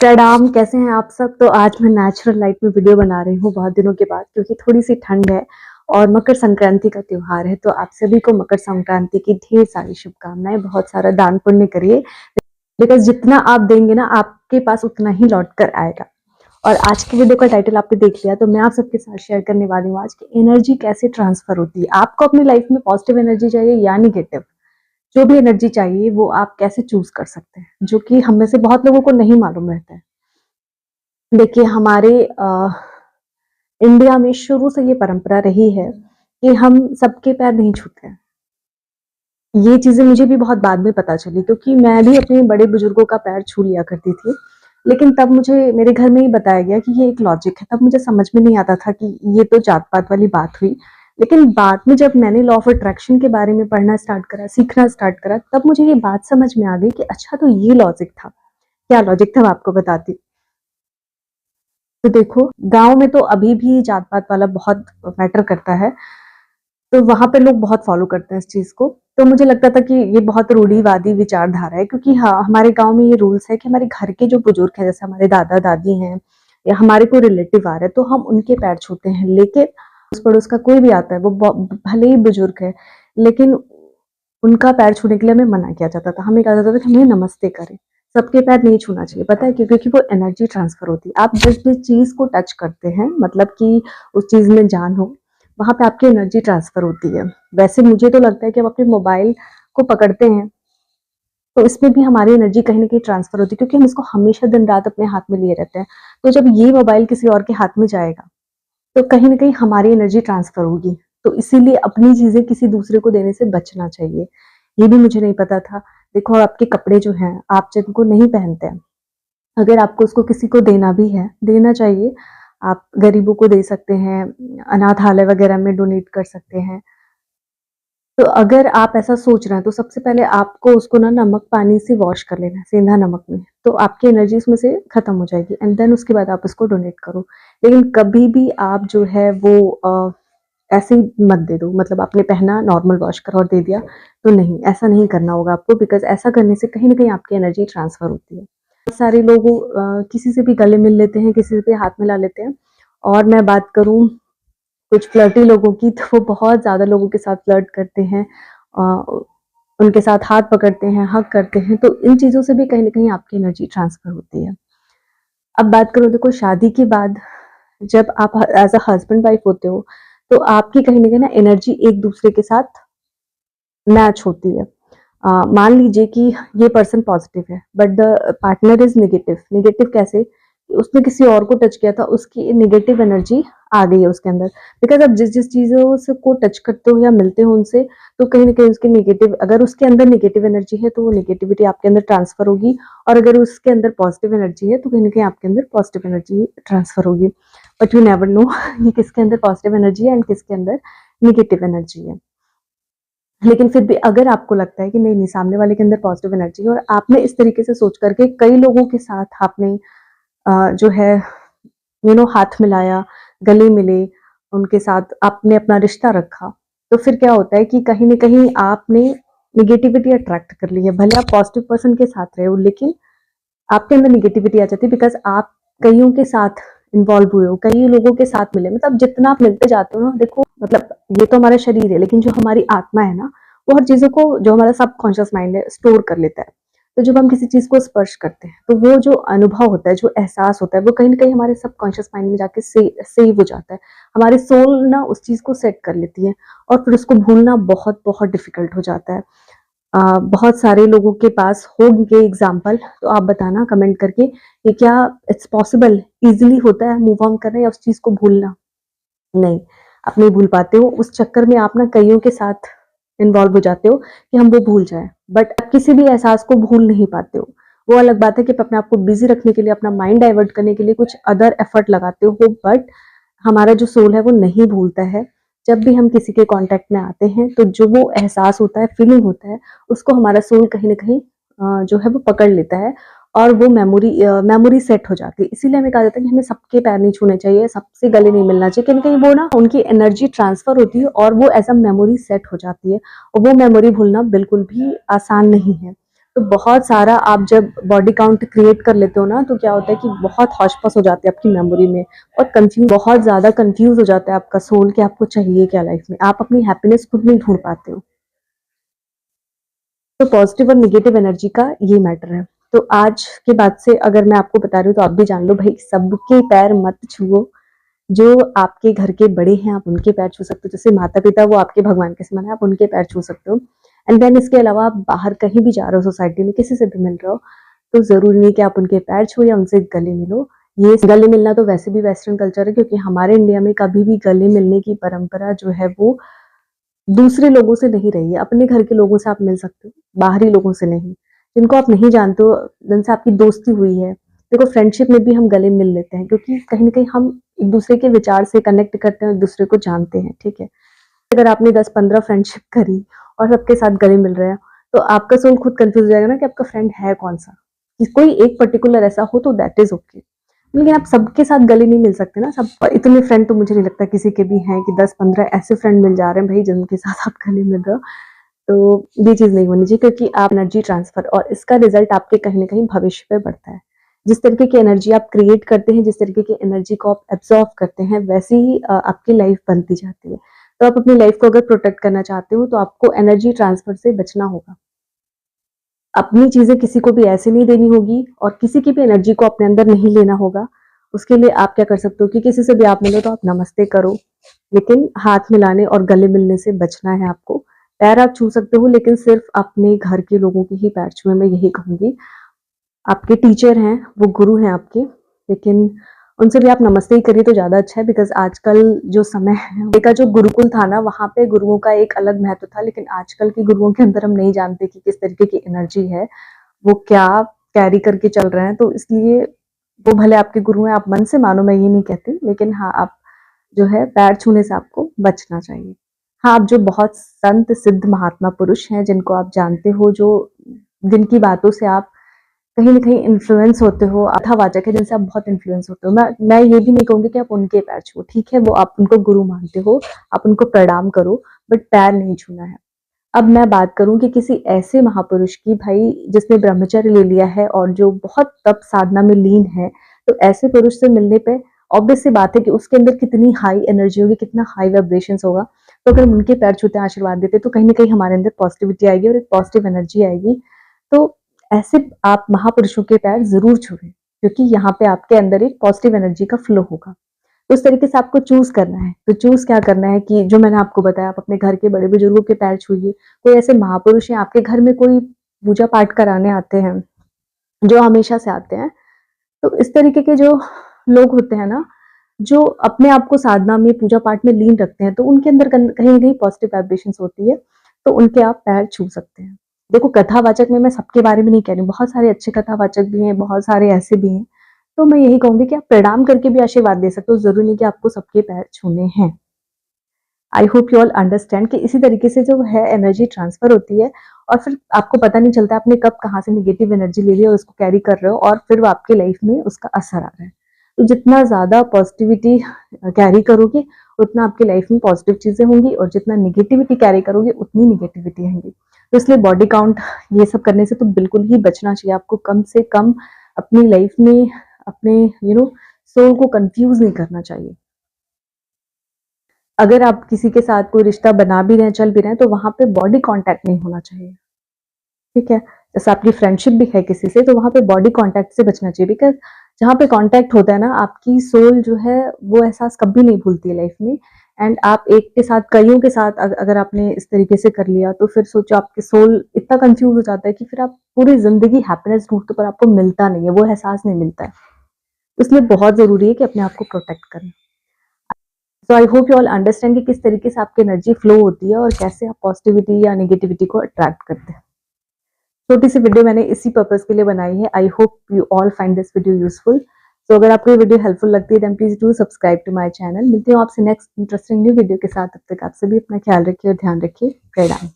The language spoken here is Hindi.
प्रणाम, कैसे हैं आप सब? तो आज मैं नेचुरल लाइट में वीडियो बना रही हूँ बहुत दिनों के बाद, क्योंकि थोड़ी-सी ठंड है और मकर संक्रांति का त्योहार है। तो आप सभी को मकर संक्रांति की ढेर सारी शुभकामनाएँ, बहुत सारा दान पुण्य करिए, बिकॉज़ जितना आप देंगे ना, आपके पास उतना ही लौट कर आएगा। और आज की वीडियो का टाइटल आपने देख लिया, तो मैं आप सबके साथ शेयर करने वाली हूँ आज की एनर्जी कैसे ट्रांसफर होती है। आपको अपनी लाइफ में पॉजिटिव एनर्जी चाहिए या नेगेटिव, जो भी एनर्जी चाहिए वो आप कैसे चूज़ कर सकते हैं, जो कि हम में से बहुत लोगों को नहीं मालूम रहता है। देखिए, हमारे इंडिया में शुरू से ये परंपरा रही है कि हम सबके पैर नहीं छूते हैं। ये चीज़ें मुझे भी बहुत बाद में पता चली, क्योंकि मैं भी अपने बड़े बुजुर्गों का पैर छू लिया करती थी। लेकिन तब मुझे मेरे घर में ही बताया गया कि ये एक लॉजिक है। तब मुझे समझ में नहीं आता था कि ये तो जात-पात वाली बात हुई। लेकिन बाद में जब मैंने लॉ ऑफ अट्रैक्शन के बारे में पढ़ना स्टार्ट करा, सीखना स्टार्ट करा, तब मुझे ये बात समझ में आ गई कि अच्छा, तो ये लॉजिक था। क्या लॉजिक था, मैं आपको बताती हूँ। तो देखो, गाँव में तो अभी भी जात-पात वाला बहुत मैटर करता है, तो वहाँ पे लोग बहुत फ़ॉलो करते हैं इस चीज़ को। तो मुझे लगता था कि ये बहुत रूढ़िवादी विचारधारा है, क्योंकि हाँ, हमारे गाँव में ये रूल्स है कि हमारे घर के जो बुजुर्ग हैं, जैसे हमारे दादा-दादी हैं या हमारे कोई रिलेटिव आ रहे हैं, तो हम उनके पैर छूते हैं। लेकिन अड़ोस-पड़ोस का कोई भी आता है, वो भले ही बुजुर्ग है, लेकिन उनका पैर छूने के लिए हमें मना किया जाता था। हमें कहा जाता था कि हमें नमस्ते करें, सबके पैर नहीं छूना चाहिए। पता है क्यों? क्योंकि वो एनर्जी ट्रांसफ़र होती है। आप जिस भी चीज़ को टच करते हैं, मतलब कि उस चीज़ में जान हो, वहाँ पे आपकी एनर्जी ट्रांसफ़र होती है। वैसे मुझे तो लगता है कि हम अपने मोबाइल को पकड़ते हैं, तो इसमें भी हमारी एनर्जी कहीं न कहीं ट्रांसफ़र होती है, क्योंकि हम इसको हमेशा दिन-रात अपने हाथ में लिए रहते हैं। तो जब ये मोबाइल किसी और के हाथ में जाएगा, तो कहीं न कहीं हमारी एनर्जी ट्रांसफ़र होगी। तो इसीलिए अपनी चीज़ें किसी दूसरे को देने से बचना चाहिए। ये भी मुझे नहीं पता था। देखो, आपके कपड़े जो हैं, आप जिनको नहीं पहनते हैं, अगर आपको उसको किसी को देना भी है, देना चाहिए। आप गरीबों को दे सकते हैं, अनाथालय वगैरह में डोनेट कर सकते हैं। तो अगर आप ऐसा सोच रहे हैं, तो सबसे पहले आपको उसको ना नमक पानी से वॉश कर लेना है, सेंधा नमक में। तो आपकी एनर्जी उसमें से खत्म हो जाएगी एंड देन उसके बाद आप उसको डोनेट करो। लेकिन कभी भी आप जो है वो ऐसे ही मत दे दो, मतलब आपने पहना, नॉर्मल वॉश करा और दे दिया, तो नहीं, ऐसा नहीं करना होगा आपको, बिकॉज़ ऐसा करने से कहीं न कहीं आपकी एनर्जी ट्रांसफ़र होती है। बहुत सारे लोग किसी से भी गले मिल लेते हैं, किसी से भी हाथ मिला लेते हैं। और मैं बात करूँ कुछ फ्लर्टी लोगों की, तो वो बहुत ज़्यादा लोगों के साथ फ्लर्ट करते हैं, अ, उनके साथ हाथ पकड़ते हैं, हग करते हैं, तो इन चीज़ों से भी कहीं न कहीं आपकी एनर्जी ट्रांसफ़र होती है। अब बात करूँ, देखो, शादी के बाद जब आप एज़ अ हस्बैंड वाइफ होते हो, तो आपकी कहीं न कहीं ना एनर्जी एक-दूसरे के साथ मैच होती है। मान लीजिए कि ये पर्सन पॉज़िटिव है, but the partner is negative. Negative कैसे? उसने किसी और को टच किया था, उसकी नेगेटिव एनर्जी आ गई है उसके अंदर। बिकॉज़ आप जिस-जिस चीज़ों से को टच करते हो या मिलते हो उनसे, तो कहीं न कहीं उसकी नेगेटिव, अगर उसके अंदर नेगेटिव एनर्जी है, तो वो नेगेटिविटी आपके अंदर ट्रांसफ़र होगी, और अगर उसके अंदर पॉज़िटिव एनर्जी है, तो कहीं न कहीं आपके अंदर पॉज़िटिव एनर्जी ट्रांसफ़र होगी। बट यू नेवर नो कि किसके अंदर पॉज़िटिव एनर्जी है एंड किसके अंदर नेगेटिव एनर्जी है। लेकिन फिर भी अगर आपको लगता है कि नहीं, नहीं, सामने वाले के अंदर पॉजिटिव एनर्जी है, और आपने इस तरीके से सोच करके कई लोगों के साथ आपने जो है हाथ मिलाया, गले मिले, उनके साथ आपने अपना रिश्ता रखा, तो फिर क्या होता है कि कहीं न कहीं आपने नेगेटिविटी अट्रैक्ट कर ली है। भले आप पॉजिटिव पर्सन के साथ रहे हो, लेकिन आपके अंदर नेगेटिविटी आ जाती है, बिकॉज़ आप कइयों के साथ इन्वॉल्व हुए हो, कई लोगों के साथ मिले। मतलब जितना आप मिलते जाते हो ना, देखो, मतलब ये तो हमारा शरीर है, लेकिन जो हमारी आत्मा है ना, वो हर चीज़ों को, जो हमारा सबकॉन्शियस माइंड है, स्टोर कर लेता है। तो जब हम किसी चीज़ को स्पर्श करते हैं, तो वो जो अनुभव होता है, जो एहसास होता है, वो कहीं न कहीं हमारे सबकॉन्शियस माइंड में जाके सेव हो जाता है। हमारी सोल ना उस चीज़ को सेट कर लेती है, और फिर उसको भूलना बहुत-बहुत डिफ़िकल्ट हो जाता है। बहुत सारे लोगों के पास होंगे एग्ज़ाम्पल, तो आप बताना कमेंट करके कि क्या इट्स पॉसिबल, ईज़िली होता है मूव ऑन करना या उस चीज़ को भूलना? नहीं, आप नहीं भूल पाते हो। उस चक्कर में आप ना कइयों के साथ इन्वॉल्व हो जाते हो कि हम वो भूल जाएँ। बट आप किसी भी एहसास को भूल नहीं पाते हो। वो अलग बात है कि आप अपने आप को बिज़ी रखने के लिए, अपना माइंड डाइवर्ट करने के लिए कुछ अदर एफर्ट लगाते हो, बट हमारा जो सोल है वो नहीं भूलता है। जब भी हम किसी के कॉन्टैक्ट में आते हैं, तो जो वो एहसास होता है, फीलिंग होता है, उसको हमारा सोल कहीं न कहीं जो है वो पकड़ लेता है, और वो मेमोरी सेट हो जाती है। इसीलिए हमें कहा जाता है कि हमें सबके पैर नहीं छूने चाहिए, सबसे गले नहीं मिलना चाहिए। कहीं न कहीं वो ना उनकी एनर्जी ट्रांसफ़र होती है, और वो एज़ अ मेमोरी सेट हो जाती है, और वो मेमोरी भूलना बिल्कुल भी आसान नहीं है। तो बहुत सारा आप जब बॉडी काउंट क्रिएट कर लेते हो ना, तो क्या होता है कि बहुत हौच-पौच हो जाती है आपकी मेमोरी में और बहुत ज़्यादा कंफ्यूज हो जाता है आपका सोल कि आपको चाहिए क्या लाइफ में। आप अपनी हैप्पीनेस खुद नहीं ढूँढ पाते हो। तो पॉजिटिव और नेगेटिव एनर्जी का ये मैटर है। तो आज के बाद से अगर मैं आपको बता रही हूँ तो आप भी जान लो भाई, सबके पैर मत छुओ। जो आपके घर के बड़े हैं आप उनके पैर छू सकते हो, जैसे माता-पिता वो आपके भगवान के समान है, आप उनके पैर छू सकते हो। एंड देन इसके अलावा आप बाहर कहीं भी जा रहे हो सोसाइटी में, किसी से भी मिल रहे हो, तो ज़रूरी नहीं कि आप उनके पैर छुओ या उनसे गले मिलो। ये गले मिलना तो वैसे भी वेस्टर्न कल्चर है, क्योंकि हमारे इंडिया में कभी भी गले मिलने की परंपरा जो है वो दूसरे लोगों से नहीं रही है। अपने घर के लोगों से आप मिल सकते हो, बाहरी लोगों से नहीं। जिनको आप नहीं जानते हो, जिनसे आपकी दोस्ती हुई है। देखो फ्रेंडशिप में भी हम गले मिल लेते हैं, क्योंकि कहीं न कहीं हम एक-दूसरे के विचार से कनेक्ट करते हैं, एक-दूसरे को जानते हैं, ठीक है? अगर आपने 10-15 फ्रेंडशिप करी और सबके साथ गले मिल रहे हैं, तो आपका सोल खुद कन्फ्यूज़ हो जाएगा ना कि आपका फ्रेंड है कौन-सा? कि कोई एक पर्टिकुलर ऐसा हो तो दैट इज़ ओके। लेकिन आप सबके साथ गले नहीं मिल सकते ना, सब इतने फ्रेंड तो मुझे नहीं लगता किसी के भी हैं कि 10-15 ऐसे फ्रेंड मिल जा रहे हैं भाई जिनके साथ आप गले मिल रहे हो। तो ये चीज़ नहीं होनी चाहिए, क्योंकि आप एनर्जी ट्रांसफर और इसका रिज़ल्ट आपके कहीं न कहीं भविष्य पे बढ़ता है। जिस तरीके की एनर्जी आप क्रिएट करते हैं, जिस तरीके की एनर्जी को आप एब्ज़ॉर्ब करते हैं, वैसे ही आपकी लाइफ़ बनती जाती है। तो आप अपनी लाइफ़ को अगर प्रोटेक्ट करना चाहते हो, तो आपको एनर्जी ट्रांसफर से बचना होगा। अपनी चीज़ें किसी को भी ऐसे नहीं देनी होगी और किसी की भी एनर्जी को अपने अंदर नहीं लेना होगा। उसके लिए आप क्या कर सकते हो कि किसी से भी आप मिलो तो आप नमस्ते करो, लेकिन हाथ मिलाने और गले मिलने से बचना है आपको। पैर आप छू सकते हो, लेकिन सिर्फ़ अपने घर के लोगों के ही पैर छुएँ, मैं यही कहूँगी। आपके टीचर हैं, वो गुरु हैं आपके, लेकिन उनसे भी आप नमस्ते ही करिए तो ज़्यादा अच्छा है, बिकॉज़ आजकल जो समय है, पहले का जो गुरुकुल था ना, वहाँ पे गुरुओं का एक अलग महत्व था, लेकिन आजकल के गुरुओं के अंदर हम नहीं जानते कि किस तरीके की एनर्जी है, वो क्या कैरी करके चल रहे हैं। तो इसलिए वो भले आपके गुरु हैं, आप मन से मानो, मैं ये नहीं कहती, लेकिन हाँ, आप जो है पैर छूने से आपको बचना चाहिए। हाँ, आप जो बहुत संत सिद्ध महात्मा पुरुष हैं, जिनको आप जानते हो, जो जिनकी बातों से आप कहीं न कहीं इन्फ्लुएंस होते हो, कथावाचक है जिनसे आप बहुत इन्फ्लुएंस होते हो। मैं ये भी नहीं कहूँगी कि आप उनके पैर छुओ, ठीक है, वो आप उनको गुरु मानते हो, आप उनको प्रणाम करो, बट पैर नहीं छूना है। अब मैं बात करूँ कि किसी ऐसे महापुरुष की भाई जिसने ब्रह्मचर्य ले लिया है और जो बहुत तप साधना में लीन है, तो ऐसे पुरुष से मिलने पे ऑब्वियस सी बात है कि उसके अंदर कितनी हाई एनर्जी होगी, कितना हाई वाइब्रेशंस होगा। तो अगर हम उनके पैर छूते हैं, आशीर्वाद देते हैं, तो कहीं न कहीं हमारे अंदर पॉजिटिविटी आएगी और एक पॉजिटिव एनर्जी आएगी। तो ऐसे आप महापुरुषों के पैर ज़रूर छुएँ, क्योंकि यहाँ पे आपके अंदर एक पॉजिटिव एनर्जी का फ्लो होगा। तो उस तरीके से आपको चूज़ करना है। तो चूज़ क्या करना है कि जो मैंने आपको बताया, आप अपने घर के बड़े-बुजुर्गों के पैर छूइए। कोई ऐसे महापुरुष हैं आपके घर में, कोई पूजा-पाठ कराने आते हैं, जो हमेशा से आते हैं। तो इस तरीके के जो लोग होते हैं ना, जो अपने आप को साधना में, पूजा-पाठ में लीन रखते हैं, तो उनके अंदर कहीं न कहीं पॉजिटिव वाइब्रेशंस होती है, तो उनके आप पैर छू सकते हैं। देखो कथावाचक में मैं सबके बारे में नहीं कह रही हूँ, बहुत सारे अच्छे कथावाचक भी हैं, बहुत सारे ऐसे भी हैं। तो मैं यही कहूँगी कि आप प्रणाम करके भी आशीर्वाद दे सकते हो, ज़रूरी नहीं कि आपको सबके पैर छूने हैं। आई होप यू ऑल अंडरस्टैंड कि इसी तरीके से जो है एनर्जी ट्रांसफर होती है और फिर आपको पता नहीं चलता आपने कब कहाँ से नेगेटिव एनर्जी ले ली और उसको कैरी कर रहे हो और फिर वो आपकी लाइफ में उसका असर आ रहा है। तो जितना ज़्यादा पॉजिटिविटी कैरी करोगे, उतना आपकी लाइफ में पॉजिटिव चीज़ें होंगी और जितना नेगेटिविटी कैरी करोगे, उतनी नेगेटिविटी होंगी। तो इसलिए बॉडी काउंट ये सब करने से तो बिल्कुल ही बचना चाहिए। आपको कम से कम अपनी लाइफ में अपने सोल को कन्फ्यूज़ नहीं करना चाहिए। अगर आप किसी के साथ कोई रिश्ता बना भी रहे हैं, चल भी रहे हैं, तो वहाँ पे बॉडी कॉन्टैक्ट नहीं होना चाहिए, ठीक है? जैसे आपकी फ्रेंडशिप भी है किसी से, तो वहाँ पे बॉडी कॉन्टैक्ट से बचना चाहिए, बिकॉज़ जहाँ पे कॉन्टैक्ट होता है ना, आपकी सोल जो है, वो एहसास कभी नहीं भूलती है लाइफ़ में। एंड आप एक के साथ, कइयों के साथ अगर आपने इस तरीके से कर लिया, तो फिर सोचो आपकी सोल इतना कन्फ्यूज़ हो जाता है कि फिर आप पूरी ज़िंदगी हैप्पीनेस ढूँढते हो, पर आपको मिलता नहीं है, वो एहसास नहीं मिलता है। इसलिए बहुत ज़रूरी है कि अपने आप को प्रोटेक्ट करें। So I hope you all understand कि किस तरीके से आपकी एनर्जी फ्लो होती है और कैसे आप पॉजिटिविटी या नेगेटिविटी को अट्रैक्ट करते हैं। छोटी सी वीडियो मैंने इसी पर्पस के लिए बनाई है। I hope you all find this video useful. So अगर आपको ये वीडियो हेल्पफुल लगती है, then please do subscribe to my channel. मिलती हूँ आपसे नेक्स्ट इंटरेस्टिंग न्यू वीडियो के साथ। तब तक आप सभी अपना ख्याल रखिए और ध्यान रखिए। प्रणाम।